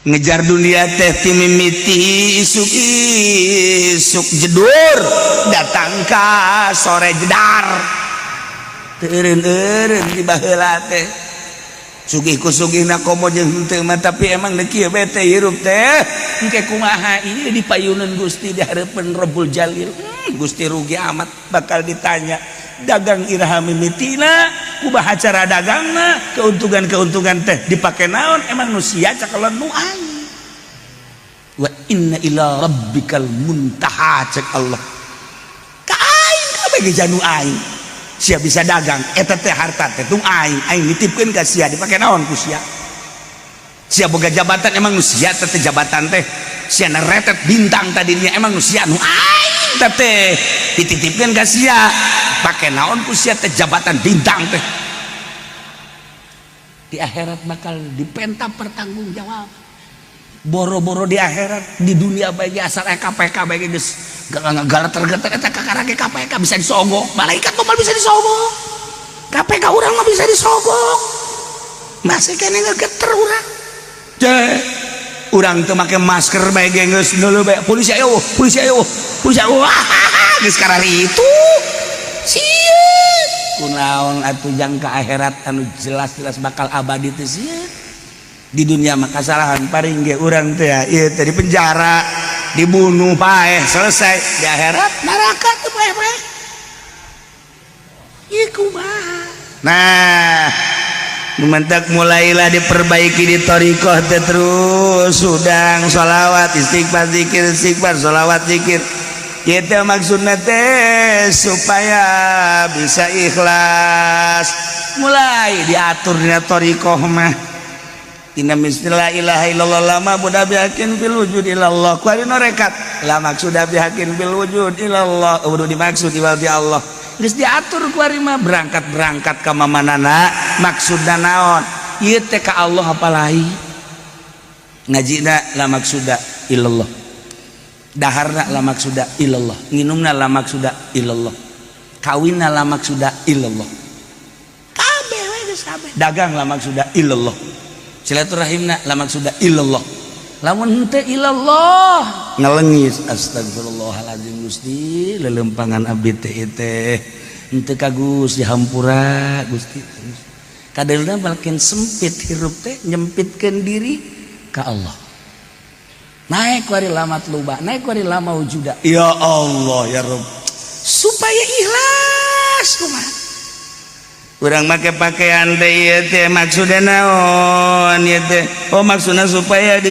ngejar dunia teh ti mimiti isuk jedur datang ka sore jedar teureun-eureun di baheula teh sugih ku sugihna komo jeung henteu mah tapi emang da kieu bete hirup teh engke kumaha ieu dipayuneun Gusti di hareupeun Rabbul Jalil. Gusti rugi amat bakal ditanya dagang iraha mimitina kumaha cara dagangna keuntungan teh dipake naon emang nu sia cakelon nu aing wa inna ila rabbikal muntaha cek Allah ka aing kabeh ge janu aing sia bisa dagang eta teh harta teh tung aing nitipkeun ka sia dipake naon ku sia boga jabatan emang nu sia teh jabatan teh sia naretet bintang tadinya emang nu sia nu aing teh dititipkeun ka sia pakai naon ku sia teh jabatan bintang teh di akhirat bakal dipenta pertanggung jawab boro-boro di akhirat di dunia bae asal KPK bae geus galeter-galeter eta kakarage KPK bisa disogok malaikat mah bisa disogok KPK urang mah bisa disogok masih kene ngegeter urang teh urang teu make masker bae geus neuleuh bae polisi ayo geus kararitu sieun kunaon atuh jang ka akhirat anu jelas-jelas bakal abadi teh sieun di dunia mah kasalahan paring ge urang teh ya ieu teh di penjara dibunuh paeh selesai di akhirat neraka teu paeh ieu kumaha nah mentak mulailah diperbaiki di thariqah teh terus sudang sholawat istighfar zikir sholawat zikir itu maksudnya teh supaya bisa ikhlas mulai diatur di thariqah mah inna la ilaha illallah lama budak bihakin fil wujud ilallah kuari norekat la maksuda bihakin fil wujud ilallah udah dimaksud iwaldi Allah geus diatur kuari mah berangkat ka mamanana maksudna naon ieu teh ka Allah apalai ngajina la maksuda illallah daharna la maksuda illallah nginumna la maksuda illallah kawinna la maksuda illallah kabeh we geus kabeh dagang la maksuda illallah silaturahimna la maksuda illallah lamun henteu illallah ngalengis astagfirullahaladzim Gusti lelempangan abdi teh teh henteu ka Gusti hampura Gusti kadeulna makin sempit hirup teh nyempitkeun diri ka Allah naik wari lamat luba naik wari lama wujuda ya Allah ya Rabb supaya ikhlas kumaha urang make pakaian teh ieu teh maksudna naon ieu teh oh maksudna supaya